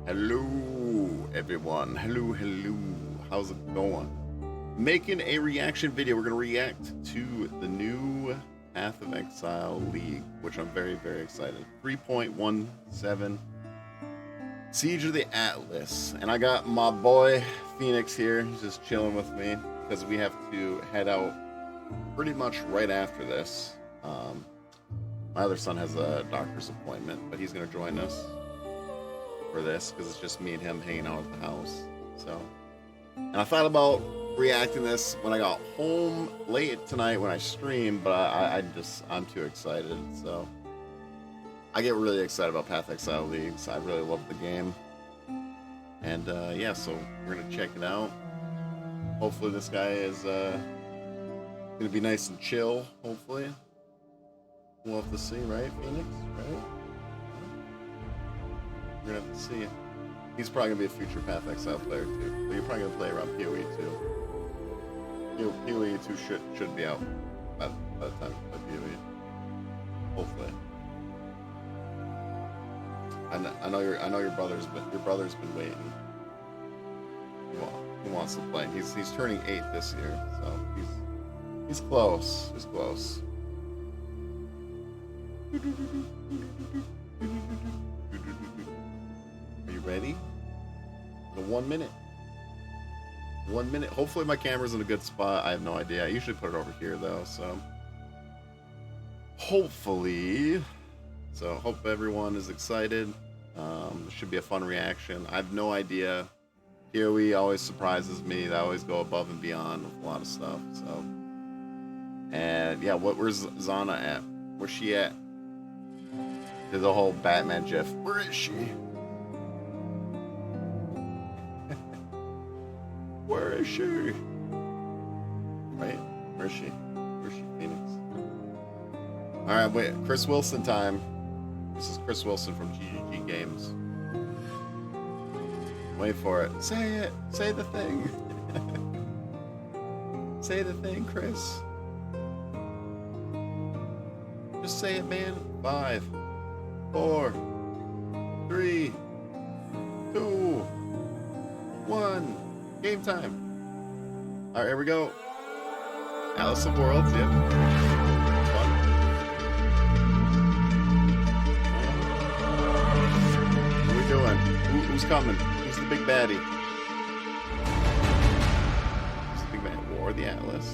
Hello, everyone. Hello. How's it going? Making a reaction video. We're going to react to the new Path of Exile League, which I'm very, very excited. 3.17 Siege of the Atlas. And I got my boy Fenix here. He's just chilling with me because we have to head out pretty much right after this. My other son has a doctor's appointment, but he's going to join us for this because it's just me and him hanging out at the house. So, and I thought about reacting this when I got home late tonight when I streamed, but I'm too excited. So I get really excited about Path Exile Leagues. I really love the game, and yeah, so we're gonna check it out. Hopefully this guy is gonna be nice and chill. Hopefully we'll have to see, right, Phoenix? Right? We're gonna have to see. He's probably gonna be a future Path Exile player too. But you're probably gonna play around PoE too. PoE 2 should be out by the time you play PoE. Hopefully. I know your brother's been waiting. He wants to play. He's turning 8 this year, so he's close. He's close. Are you ready? The 1 minute. 1 minute. Hopefully my camera's in a good spot. I have no idea. I usually put it over here though, so hopefully. So hope everyone is excited. This should be a fun reaction. I have no idea. PoE always surprises me. They always go above and beyond with a lot of stuff. So, and yeah, where's Zana at? Where's she at? There's a whole Batman gif. Where is she? Where is she? Right? Where is she? Where's she? Phoenix. Alright, wait. Chris Wilson time. This is Chris Wilson from GGG Games. Wait for it. Say it. Say the thing. Say the thing, Chris. Just say it, man. 5, 4, 3, 2, 1. Game time. All right, here we go. Alice of Worlds, yep. Fun. What are we doing? Who's coming? Who's the big baddie? Who's the big bad? War of the Atlas.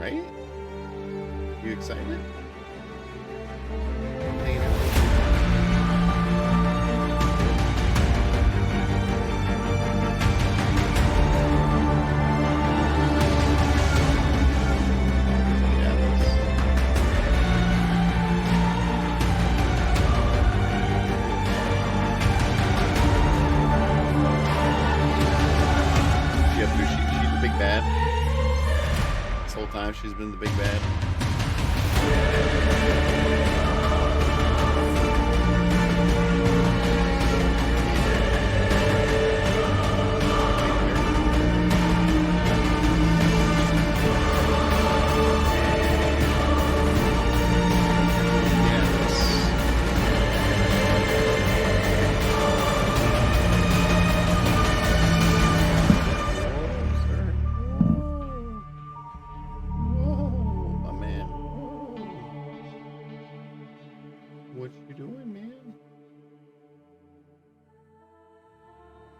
Right? You excited? She's been the big bad.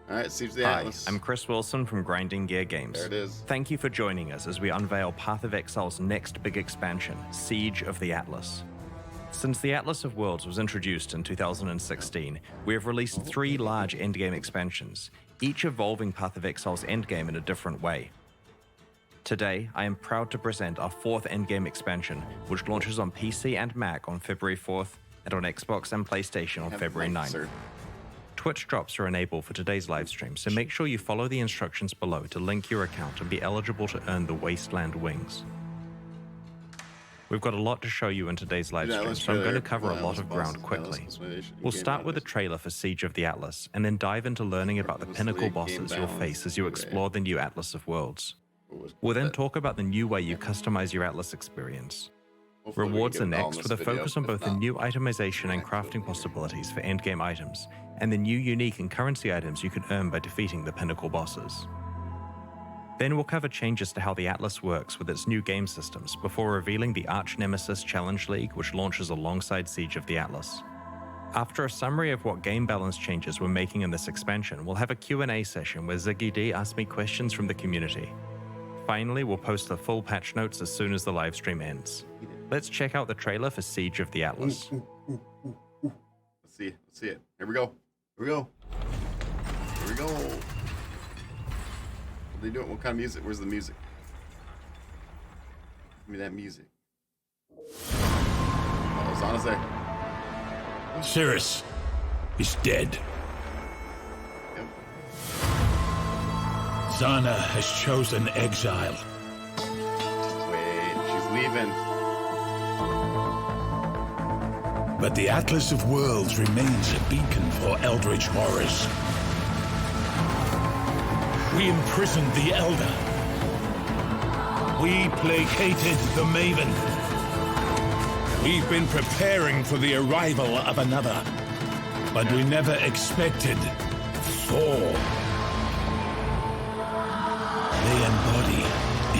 Alright, Siege of the Atlas. Hi, I'm Chris Wilson from Grinding Gear Games. There it is. Thank you for joining us as we unveil Path of Exile's next big expansion, Siege of the Atlas. Since the Atlas of Worlds was introduced in 2016, we have released 3 large endgame expansions, each evolving Path of Exile's endgame in a different way. Today, I am proud to present our 4th endgame expansion, which launches on PC and Mac on February 4th, and on Xbox and PlayStation on February 9th. Twitch drops are enabled for today's livestream, so make sure you follow the instructions below to link your account and be eligible to earn the Wasteland Wings. We've got a lot to show you in today's livestream, so I'm going to cover a lot of ground quickly. We'll start with a trailer for Siege of the Atlas, and then dive into learning about the pinnacle bosses you'll face as you explore the new Atlas of Worlds. We'll then talk about the new way you customize your Atlas experience. Hopefully we Rewards can are get it all in next this with a video. focus on If both the not, new itemization and next crafting video. possibilities for endgame items, and the new unique and currency items you can earn by defeating the pinnacle bosses. Then we'll cover changes to how the Atlas works with its new game systems before revealing the Arch Nemesis Challenge League, which launches alongside Siege of the Atlas. After a summary of what game balance changes we're making in this expansion, we'll have a Q&A session where Ziggy D asks me questions from the community. Finally, we'll post the full patch notes as soon as the live stream ends. Let's check out the trailer for Siege of the Atlas. Let's see it. Here we go. Here we go. What are they doing? What kind of music? Where's the music? Give me that music. Oh, Zana's there. Cirrus is dead. Yep. Zana has chosen exile. Wait, she's leaving. But the Atlas of Worlds remains a beacon for Eldritch horrors. We imprisoned the Elder. We placated the Maven. We've been preparing for the arrival of another. But we never expected Thor. They embody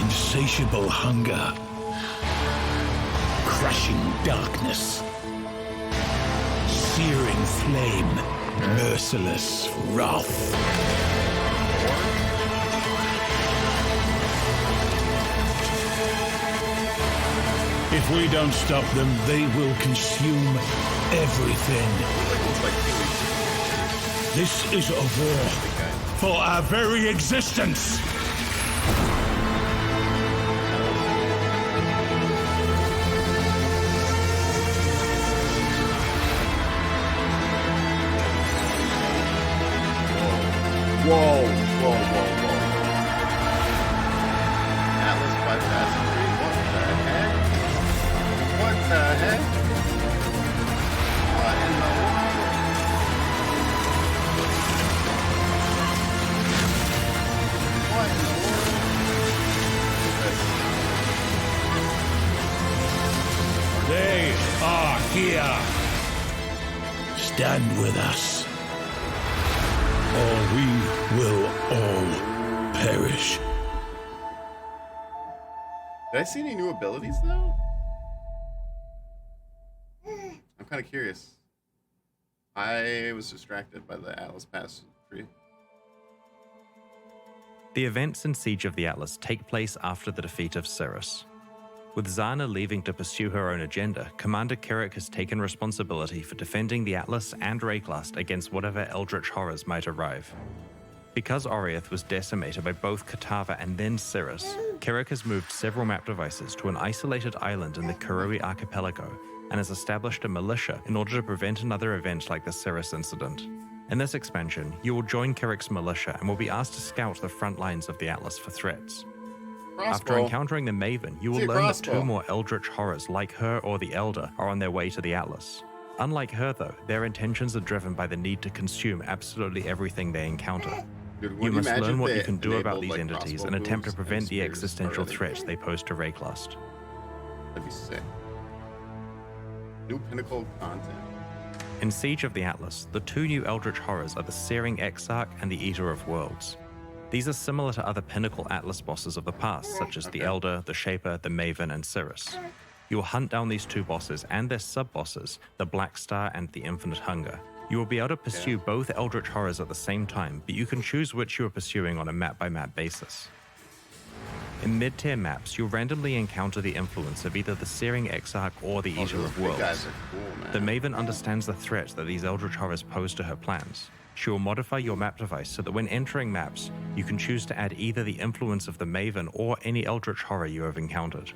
insatiable hunger, crushing darkness, searing flame, merciless wrath. If we don't stop them, they will consume everything. This is a war for our very existence. Whoa. Atlas bypass 3. What the heck? What in the world? What in the world? They are here. Stand with us, or we will all perish. Did I see any new abilities though? I'm kind of curious. I was distracted by the Atlas Pass 3. The events in Siege of the Atlas take place after the defeat of Cirrus. With Zana leaving to pursue her own agenda, Commander Kirik has taken responsibility for defending the Atlas and Rayclast against whatever Eldritch horrors might arrive. Because Oriath was decimated by both Katava and then Cirrus, Kirik has moved several map devices to an isolated island in the Karui archipelago and has established a militia in order to prevent another event like the Cirrus incident. In this expansion, you will join Kirik's militia and will be asked to scout the front lines of the Atlas for threats. After encountering the Maven, you will learn that two more Eldritch horrors like her or the Elder are on their way to the Atlas. Unlike her though, their intentions are driven by the need to consume absolutely everything they encounter. Dude, You must learn what you can do about enabled, these like, entities crossbow and attempt to moves prevent and the spears existential already? threats they pose to Rayclast. That'd be sick. New pinnacle content. In Siege of the Atlas, the two new Eldritch horrors are the Searing Exarch and the Eater of Worlds. These are similar to other pinnacle Atlas bosses of the past, such as the Elder, the Shaper, the Maven, and Cirrus. You will hunt down these two bosses and their sub-bosses, the Black Star and the Infinite Hunger. You will be able to pursue both Eldritch horrors at the same time, but you can choose which you are pursuing on a map-by-map basis. In mid-tier maps, you'll randomly encounter the influence of either the Searing Exarch or the Eater of Those big guys Worlds. are cool, man. The Maven understands the threat that these Eldritch horrors pose to her plans. She will modify your map device so that when entering maps, you can choose to add either the influence of the Maven or any Eldritch horror you have encountered.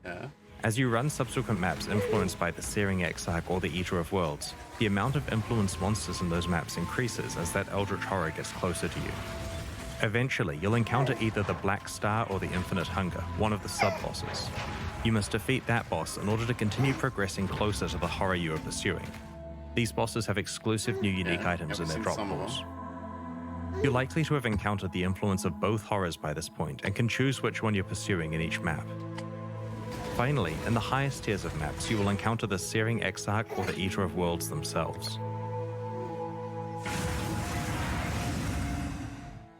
Yeah. As you run subsequent maps influenced by the Searing Exarch or the Eater of Worlds, the amount of influenced monsters in those maps increases as that Eldritch horror gets closer to you. Eventually, you'll encounter either the Black Star or the Infinite Hunger, one of the sub-bosses. You must defeat that boss in order to continue progressing closer to the horror you are pursuing. These bosses have exclusive new unique items in their drop some of pools. You're likely to have encountered the influence of both horrors by this point and can choose which one you're pursuing in each map. Finally, in the highest tiers of maps, you will encounter the Searing Exarch or the Eater of Worlds themselves.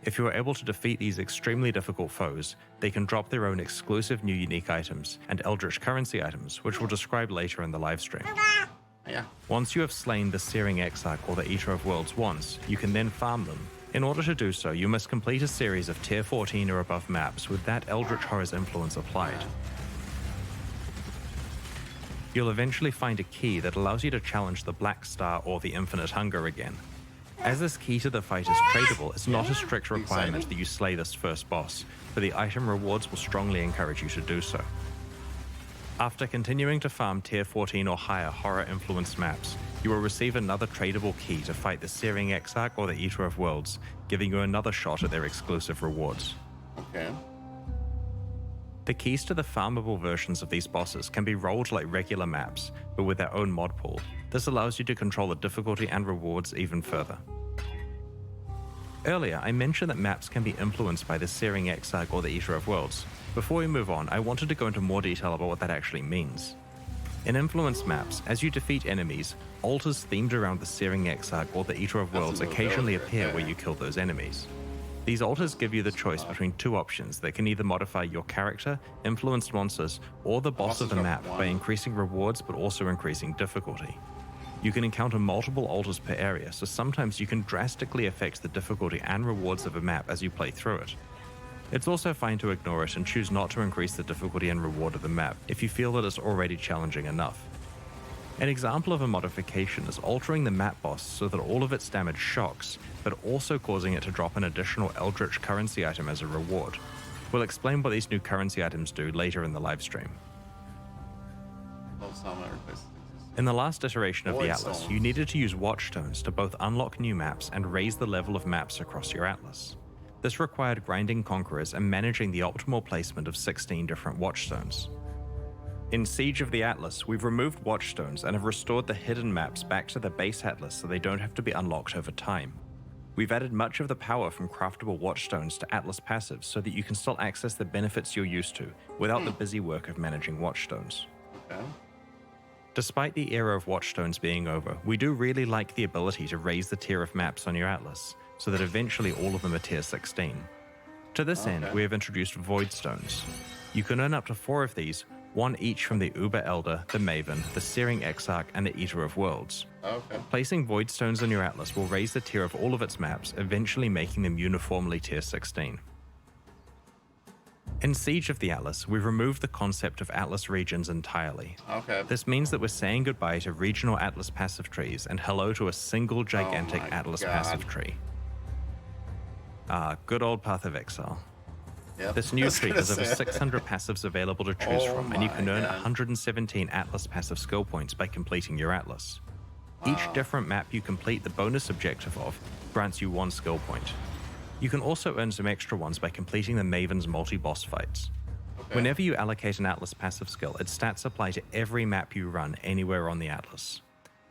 If you are able to defeat these extremely difficult foes, they can drop their own exclusive new unique items and Eldritch currency items, which we'll describe later in the livestream. Yeah. Once you have slain the Searing Exarch or the Eater of Worlds once, you can then farm them. In order to do so, you must complete a series of tier 14 or above maps with that Eldritch Horror's influence applied. You'll eventually find a key that allows you to challenge the Black Star or the Infinite Hunger again. As this key to the fight is tradable, it's not a strict requirement that you slay this first boss, but the item rewards will strongly encourage you to do so. After continuing to farm tier 14 or higher horror-influenced maps, you will receive another tradable key to fight the Searing Exarch or the Eater of Worlds, giving you another shot at their exclusive rewards. Okay. The keys to the farmable versions of these bosses can be rolled like regular maps, but with their own mod pool. This allows you to control the difficulty and rewards even further. Earlier, I mentioned that maps can be influenced by the Searing Exarch or the Eater of Worlds. Before we move on, I wanted to go into more detail about what that actually means. In influenced maps, as you defeat enemies, altars themed around the Searing Exarch or the Eater of Worlds occasionally appear where you kill those enemies. These altars give you the choice between two options that can either modify your character, influenced monsters, or the boss of the map by increasing rewards but also increasing difficulty. You can encounter multiple altars per area, so sometimes you can drastically affect the difficulty and rewards of a map as you play through it. It's also fine to ignore it and choose not to increase the difficulty and reward of the map if you feel that it's already challenging enough. An example of a modification is altering the map boss so that all of its damage shocks, but also causing it to drop an additional Eldritch currency item as a reward. We'll explain what these new currency items do later in the livestream. In the last iteration of the Atlas, you needed to use Watchstones to both unlock new maps and raise the level of maps across your Atlas. This required grinding conquerors and managing the optimal placement of 16 different Watchstones. In Siege of the Atlas, we've removed Watchstones and have restored the hidden maps back to the base Atlas so they don't have to be unlocked over time. We've added much of the power from craftable Watchstones to Atlas passives so that you can still access the benefits you're used to without the busy work of managing Watchstones. Okay. Despite the era of Watchstones being over, we do really like the ability to raise the tier of maps on your Atlas, so that eventually all of them are tier 16. To this end, we have introduced Voidstones. You can earn up to 4 of these, one each from the Uber Elder, the Maven, the Searing Exarch, and the Eater of Worlds. Okay. Placing Voidstones on your Atlas will raise the tier of all of its maps, eventually making them uniformly tier 16. In Siege of the Atlas, we've removed the concept of Atlas regions entirely. Okay. This means that we're saying goodbye to regional Atlas passive trees and hello to a single gigantic Atlas passive tree. Good old Path of Exile. Yep. This new tree has over 600 passives available to choose from, and you can earn 117 Atlas passive skill points by completing your Atlas. Each different map you complete the bonus objective of grants you 1 skill point. You can also earn some extra ones by completing the Maven's multi-boss fights. Whenever you allocate an Atlas passive skill, its stats apply to every map you run anywhere on the Atlas.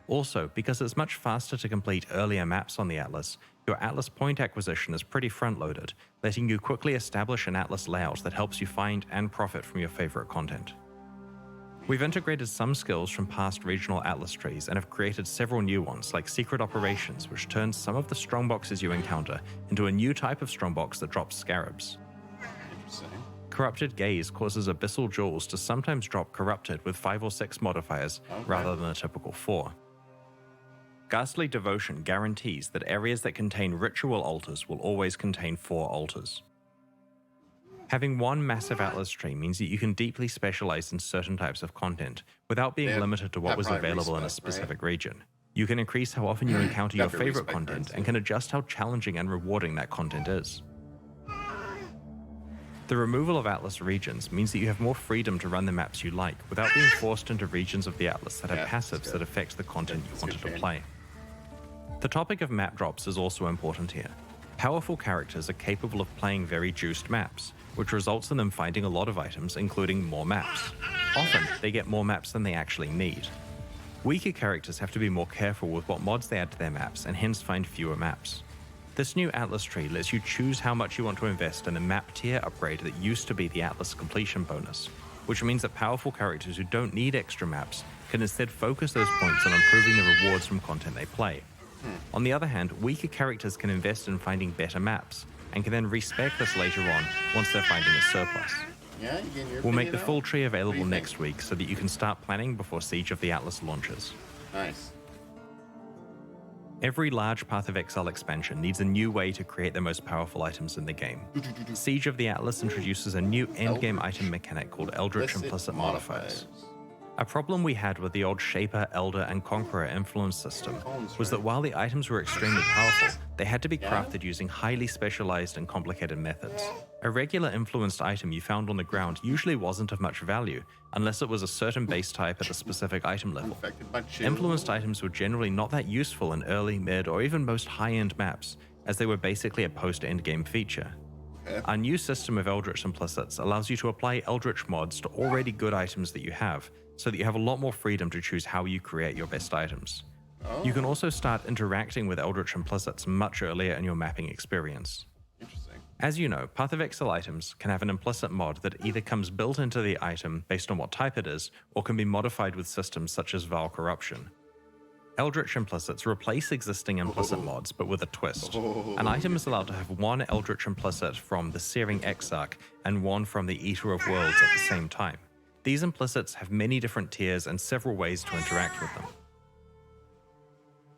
Also, because it's much faster to complete earlier maps on the Atlas, your Atlas point acquisition is pretty front-loaded, letting you quickly establish an Atlas layout that helps you find and profit from your favorite content. We've integrated some skills from past regional Atlas trees and have created several new ones, like Secret Operations, which turns some of the strongboxes you encounter into a new type of strongbox that drops scarabs. Interesting. Corrupted Gaze causes Abyssal Jewels to sometimes drop Corrupted with 5 or 6 modifiers, rather than a typical 4. Ghastly Devotion guarantees that areas that contain ritual altars will always contain 4 altars. Having one massive Atlas tree means that you can deeply specialize in certain types of content without being limited to what was available in a specific region. You can increase how often you encounter your favorite content and can adjust how challenging and rewarding that content is. The removal of Atlas regions means that you have more freedom to run the maps you like without being forced into regions of the Atlas that have passives that affect the content you wanted to play. The topic of map drops is also important here. Powerful characters are capable of playing very juiced maps, which results in them finding a lot of items, including more maps. Often, they get more maps than they actually need. Weaker characters have to be more careful with what mods they add to their maps and hence find fewer maps. This new Atlas tree lets you choose how much you want to invest in the map tier upgrade that used to be the Atlas completion bonus, which means that powerful characters who don't need extra maps can instead focus those points on improving the rewards from content they play. On the other hand, weaker characters can invest in finding better maps, and can then respec this later on once they're finding a surplus. Yeah, you getting your We'll make the opinion full out? tree What do available you next think? week so that you can start planning before Siege of the Atlas launches. Nice. Every large Path of Exile expansion needs a new way to create the most powerful items in the game. Siege of the Atlas introduces a new endgame item mechanic called Eldritch implicit modifiers. A problem we had with the old Shaper, Elder, and Conqueror influence system was that while the items were extremely powerful, they had to be crafted using highly specialized and complicated methods. A regular influenced item you found on the ground usually wasn't of much value, unless it was a certain base type at a specific item level. Affected by chill. Influenced items were generally not that useful in early, mid, or even most high-end maps, as they were basically a post-endgame feature. Our new system of Eldritch implicits allows you to apply Eldritch mods to already good items that you have, so that you have a lot more freedom to choose how you create your best items. You can also start interacting with Eldritch implicits much earlier in your mapping experience. Interesting. As you know, Path of Exile items can have an implicit mod that either comes built into the item based on what type it is, or can be modified with systems such as Vile Corruption. Eldritch implicits replace existing implicit mods, but with a twist. An item is allowed to have one Eldritch implicit from the Searing Exarch and one from the Eater of Worlds at the same time. These implicits have many different tiers and several ways to interact with them.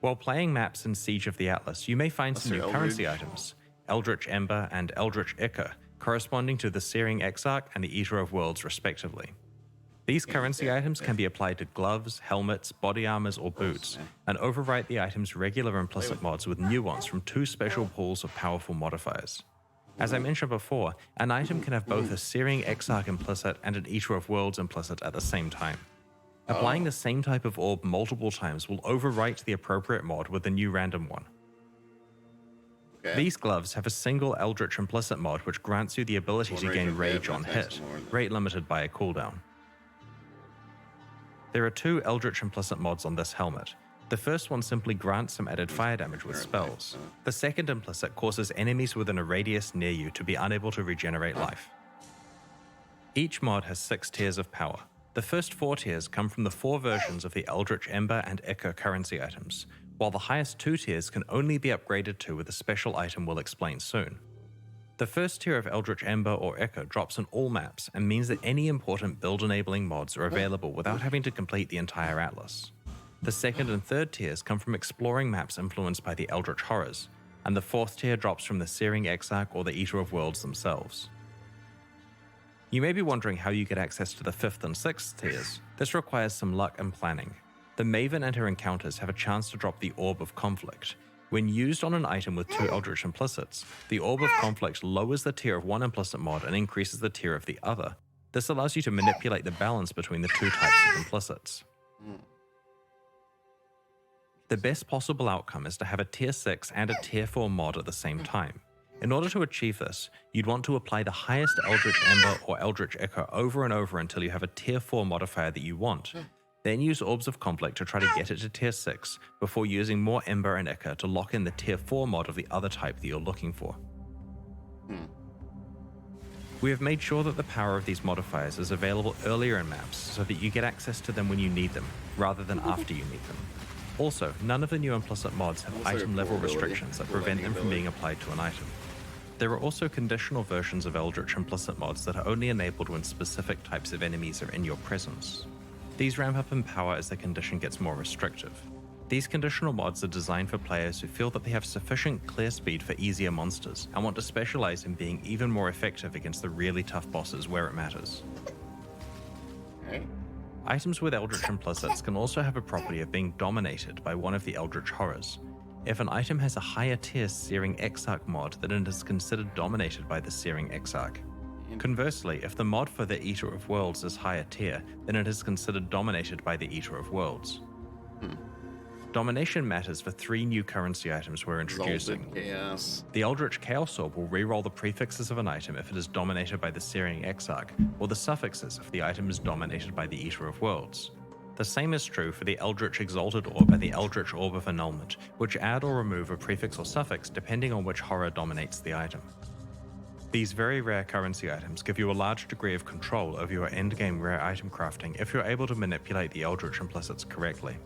While playing maps in Siege of the Atlas, you may find some new currency items, Eldritch Ember and Eldritch Ichor, corresponding to the Searing Exarch and the Eater of Worlds respectively. These currency items can be applied to gloves, helmets, body armors, or boots, and overwrite the item's regular implicit mods with new ones from two special pools of powerful modifiers. As I mentioned before, an item can have both a Searing Exarch implicit and an Eater of Worlds implicit at the same time. Applying the same type of orb multiple times will overwrite the appropriate mod with a new random one. These gloves have a single Eldritch implicit mod which grants you the ability to gain rage on hit, rate limited by a cooldown. There are two Eldritch implicit mods on this helmet. The first one simply grants some added fire damage with spells. The second implicit causes enemies within a radius near you to be unable to regenerate life. Each mod has 6 tiers of power. The first 4 tiers come from the 4 versions of the Eldritch Ember and Ichor currency items, while the highest 2 tiers can only be upgraded to with a special item we'll explain soon. The first tier of Eldritch Ember or Ichor drops on all maps and means that any important build-enabling mods are available without having to complete the entire atlas. The second and third tiers come from exploring maps influenced by the Eldritch Horrors, and the 4th tier drops from the Searing Exarch or the Eater of Worlds themselves. You may be wondering how you get access to the 5th and 6th tiers. This requires some luck and planning. The Maven and her encounters have a chance to drop the Orb of Conflict. When used on an item with 2 Eldritch implicits, the Orb of Conflict lowers the tier of one implicit mod and increases the tier of the other. This allows you to manipulate the balance between the 2 types of implicits. The best possible outcome is to have a tier 6 and a tier 4 mod at the same time. In order to achieve this, you'd want to apply the highest Eldritch Ember or Eldritch Ichor over and over until you have a tier 4 modifier that you want. Then use Orbs of Conflict to try to get it to tier 6 before using more Ember and Ichor to lock in the tier 4 mod of the other type that you're looking for. We have made sure that the power of these modifiers is available earlier in maps so that you get access to them when you need them, rather than after you need them. Also, none of the new implicit mods have item level restrictions that prevent them from being applied to an item. There are also conditional versions of Eldritch implicit mods that are only enabled when specific types of enemies are in your presence. These ramp up in power as the condition gets more restrictive. These conditional mods are designed for players who feel that they have sufficient clear speed for easier monsters and want to specialize in being even more effective against the really tough bosses where it matters. Items with Eldritch implicits can also have a property of being dominated by one of the Eldritch Horrors. If an item has a higher tier Searing Exarch mod, then it is considered dominated by the Searing Exarch. Conversely, if the mod for the Eater of Worlds is higher tier, then it is considered dominated by the Eater of Worlds. Domination matters for 3 new currency items we're introducing. The Eldritch Chaos Orb will reroll the prefixes of an item if it is dominated by the Searing Exarch, or the suffixes if the item is dominated by the Eater of Worlds. The same is true for the Eldritch Exalted Orb and the Eldritch Orb of Annulment, which add or remove a prefix or suffix depending on which horror dominates the item. These very rare currency items give you a large degree of control over your endgame rare item crafting if you're able to manipulate the Eldritch implicits correctly.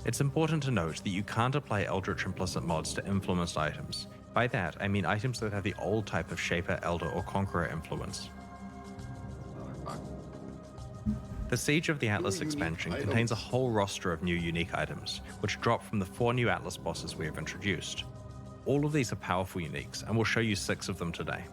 It's important to note that you can't apply Eldritch implicit mods to influenced items. By that, I mean items that have the old type of Shaper, Elder, or Conqueror influence. The Siege of the Atlas expansion contains a whole roster of new unique items, which drop from the 4 new Atlas bosses we have introduced. All of these are powerful uniques, and we'll show you 6 of them today.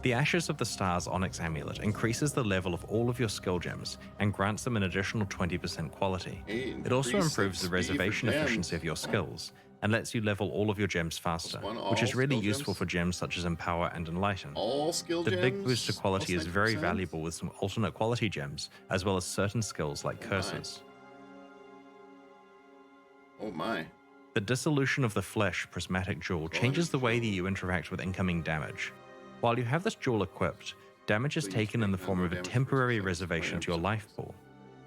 The Ashes of the Stars Onyx Amulet increases the level of all of your skill gems and grants them an additional 20% quality. It also improves the reservation efficiency of your skills and lets you level all of your gems faster, which is really useful for gems such as Empower and Enlighten. The big boost to quality is very valuable with some alternate quality gems, as well as certain skills like curses. Oh my. The Dissolution of the Flesh Prismatic Jewel changes the way that you interact with incoming damage. While you have this jewel equipped, damage is taken in the form of a temporary reservation to your life pool.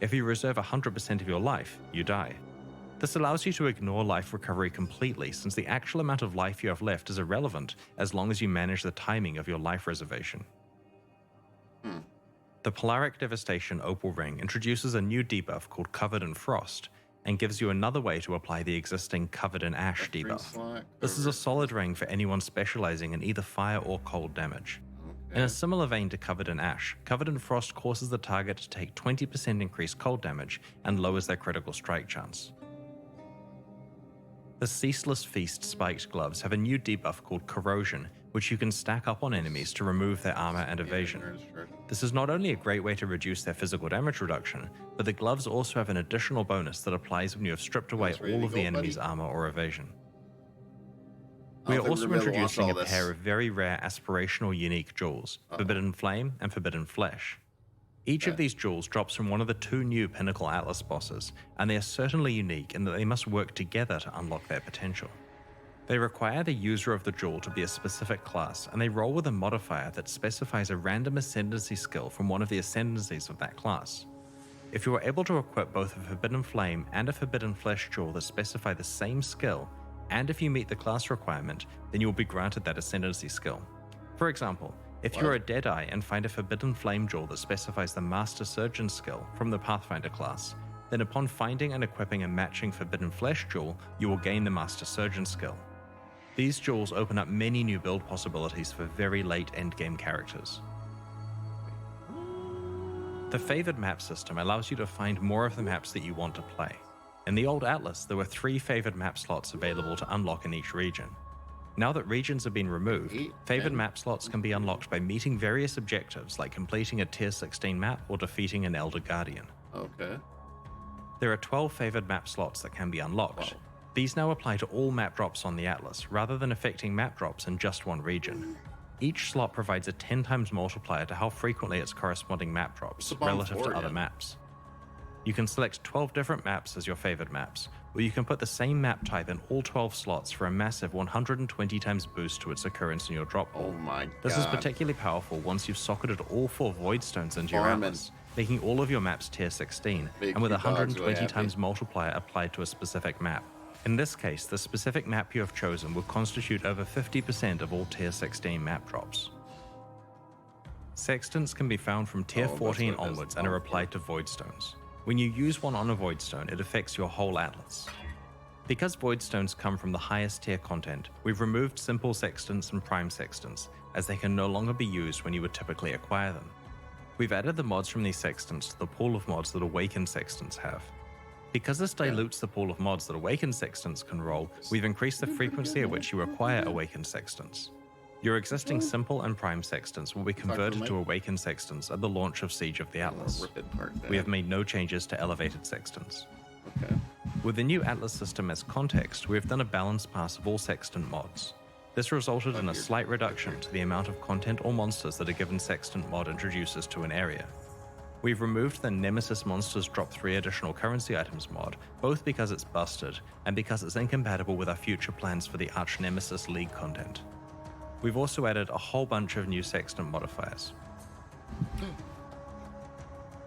If you reserve 100% of your life, you die. This allows you to ignore life recovery completely, since the actual amount of life you have left is irrelevant as long as you manage the timing of your life reservation. The Polaric Devastation Opal Ring introduces a new debuff called Covered in Frost, and gives you another way to apply the existing Covered in Ash debuff. This is a solid ring for anyone specializing in either fire or cold damage. In a similar vein to Covered in Ash, Covered in Frost causes the target to take 20% increased cold damage and lowers their critical strike chance. The Ceaseless Feast Spiked Gloves have a new debuff called Corrosion, which you can stack up on enemies to remove their armor and evasion. This is not only a great way to reduce their physical damage reduction, but the gloves also have an additional bonus that applies when you have stripped away all of the enemy's armor or evasion. We are also introducing a pair of very rare aspirational unique jewels, Forbidden Flame and Forbidden Flesh. Each of these jewels drops from one of the 2 new Pinnacle Atlas bosses, and they are certainly unique in that they must work together to unlock their potential. They require the user of the jewel to be a specific class, and they roll with a modifier that specifies a random ascendancy skill from one of the ascendancies of that class. If you are able to equip both a Forbidden Flame and a Forbidden Flesh jewel that specify the same skill, and if you meet the class requirement, then you will be granted that ascendancy skill. For example, if you're a Deadeye and find a Forbidden Flame jewel that specifies the Master Surgeon skill from the Pathfinder class, then upon finding and equipping a matching Forbidden Flesh jewel, you will gain the Master Surgeon skill. These jewels open up many new build possibilities for very late endgame characters. The Favored Map system allows you to find more of the maps that you want to play. In the old Atlas, there were 3 favored map slots available to unlock in each region. Now that regions have been removed, favored map slots can be unlocked by meeting various objectives like completing a tier 16 map or defeating an Elder Guardian. Okay. There are 12 favored map slots that can be unlocked. These now apply to all map drops on the Atlas, rather than affecting map drops in just one region. Each slot provides a 10 times multiplier to how frequently its corresponding map drops, relative to other maps. You can select 12 different maps as your favored maps, or you can put the same map type in all 12 slots for a massive 120 times boost to its occurrence in your drop pool. Oh my god. This is particularly powerful once you've socketed all 4 Void Stones into your Atlas, making all of your maps tier 16, and with 120 times multiplier applied to a specific map. In this case, the specific map you have chosen will constitute over 50% of all tier 16 map drops. Sextants can be found from tier 14 onwards and are applied to Void Stones. When you use one on a Void Stone, it affects your whole Atlas. Because Void Stones come from the highest tier content, we've removed simple Sextants and prime Sextants, as they can no longer be used when you would typically acquire them. We've added the mods from these Sextants to the pool of mods that Awakened Sextants have. Because this dilutes the pool of mods that Awakened Sextants can roll, we've increased the frequency at which you acquire Awakened Sextants. Your existing simple and prime Sextants will be converted to Awakened Sextants at the launch of Siege of the Atlas. We have made no changes to Elevated Sextants. Okay. With the new Atlas system as context, we have done a balance pass of all Sextant mods. This resulted in a slight reduction to the amount of content or monsters that a given Sextant mod introduces to an area. We've removed the Nemesis Monsters Drop 3 additional currency items mod, both because it's busted, and because it's incompatible with our future plans for the Arch Nemesis League content. We've also added a whole bunch of new Sextant modifiers.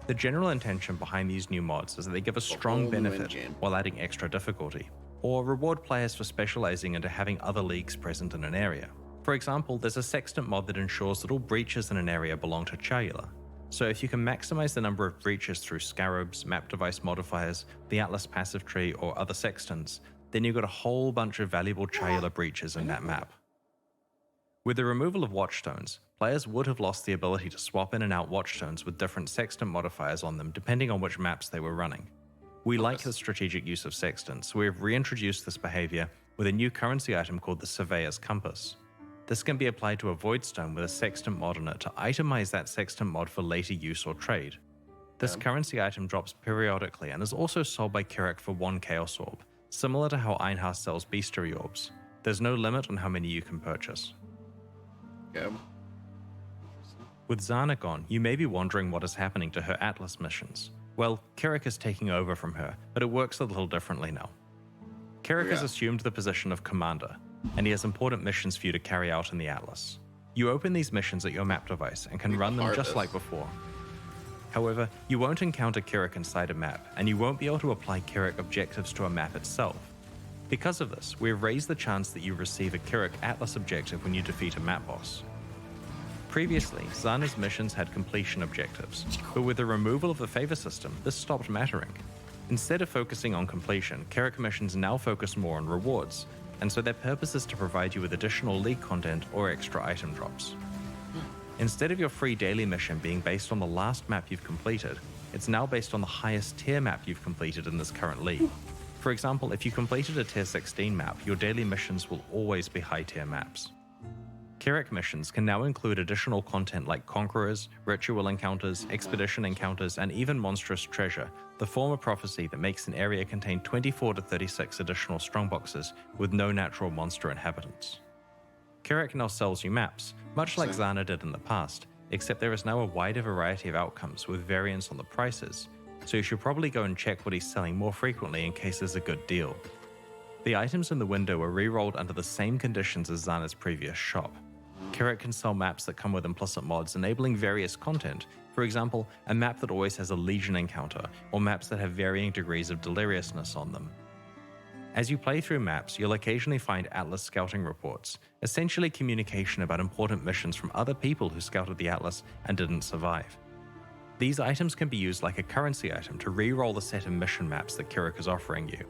The general intention behind these new mods is that they give a strong whole new benefit endgame. while adding extra difficulty, or reward players for specializing into having other leagues present in an area. For example, there's a Sextant mod that ensures that all breaches in an area belong to Cellular. So if you can maximize the number of breaches through scarabs, map device modifiers, the Atlas passive tree, or other Sextants, then you've got a whole bunch of valuable Cellular breaches in that map. With the removal of Watchstones, players would have lost the ability to swap in and out Watchstones with different Sextant modifiers on them depending on which maps they were running. We like the strategic use of Sextants, so we have reintroduced this behavior with a new currency item called the Surveyor's Compass. This can be applied to a Void Stone with a Sextant mod on it to itemize that Sextant mod for later use or trade. This currency item drops periodically and is also sold by Kirik for 1 Chaos Orb, similar to how Einhaus sells Bestiary Orbs. There's no limit on how many you can purchase. Okay. With Zana gone, you may be wondering what is happening to her Atlas missions. Well, Kirik is taking over from her, but it works a little differently now. Kirik has assumed the position of commander, and he has important missions for you to carry out in the Atlas. You open these missions at your map device and can run them just like before. However, you won't encounter Kirik inside a map, and you won't be able to apply Kirik objectives to a map itself. Because of this, we have raised the chance that you receive a Kirik Atlas objective when you defeat a map boss. Previously, Zana's missions had completion objectives, but with the removal of the favor system, this stopped mattering. Instead of focusing on completion, Kirik missions now focus more on rewards, and so their purpose is to provide you with additional league content or extra item drops. Instead of your free daily mission being based on the last map you've completed, it's now based on the highest tier map you've completed in this current league. For example, if you completed a tier 16 map, your daily missions will always be high tier maps. Kirik missions can now include additional content like Conquerors, Ritual Encounters, Expedition Encounters, and even Monstrous Treasure, the former prophecy that makes an area contain 24 to 36 additional strongboxes with no natural monster inhabitants. Kirik now sells you maps, much like Zana did in the past, except there is now a wider variety of outcomes with variance on the prices, so you should probably go and check what he's selling more frequently in case there's a good deal. The items in the window are re-rolled under the same conditions as Zana's previous shop. Kirik can sell maps that come with implicit mods enabling various content, for example, a map that always has a Legion encounter, or maps that have varying degrees of deliriousness on them. As you play through maps, you'll occasionally find Atlas scouting reports, essentially communication about important missions from other people who scouted the Atlas and didn't survive. These items can be used like a currency item to re-roll the set of mission maps that Kirik is offering you.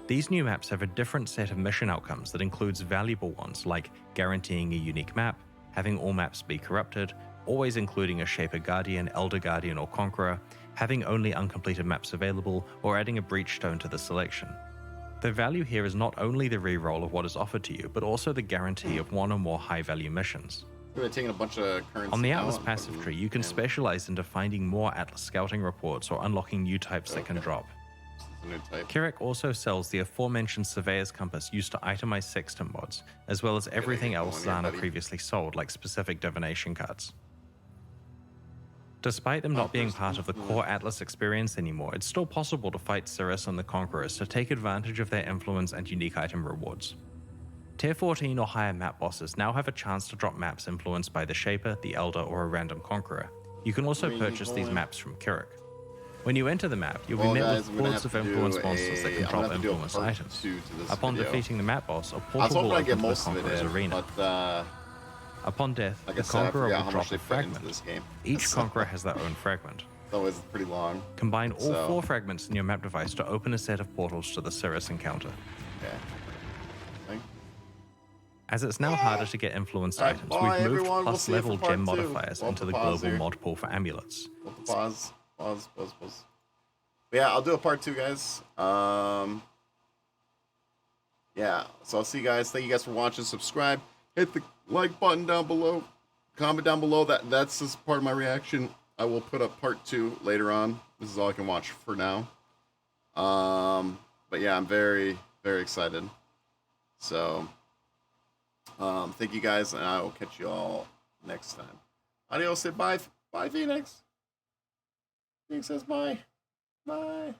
These new maps have a different set of mission outcomes that includes valuable ones like guaranteeing a unique map, having all maps be corrupted, always including a Shaper Guardian, Elder Guardian, or Conqueror, having only uncompleted maps available, or adding a Breach Stone to the selection. The value here is not only the re-roll of what is offered to you, but also the guarantee of one or more high-value missions. We're taking a bunch of currency. On the Atlas passive tree, you can specialize into finding more Atlas scouting reports or unlocking new types that can drop. Kirik also sells the aforementioned Surveyor's Compass used to itemize Sextant mods, as well as everything else Zana previously sold, like specific divination cards. Despite them not being part of the core Atlas experience anymore, it's still possible to fight Cirrus and the Conquerors to take advantage of their influence and unique item rewards. Tier 14 or higher map bosses now have a chance to drop maps influenced by the Shaper, the Elder, or a random Conqueror. You can also purchase these maps from Kirik. When you enter the map, you'll be met with hordes of influence monsters that can drop influence items. Upon defeating the map boss, a portal will open to the Conqueror's arena. Upon death, the Conqueror will drop a fragment. Each Conqueror has their own fragment. That was pretty long. Combine all 4 fragments in your map device to open a set of portals to the Cirrus encounter. Okay. As it's now harder to get influenced items, we've moved plus level gem modifiers into the global mod pool for amulets. Pause. Yeah, I'll do a part 2, guys. Yeah, so I'll see you guys. Thank you guys for watching. Subscribe. Hit the like button down below. Comment down below. That's just part of my reaction. I will put up part 2 later on. This is all I can watch for now. But yeah, I'm very, very excited. So, thank you guys, and I will catch you all next time. Adios. Say bye. Bye, Phoenix. Phoenix says bye. Bye.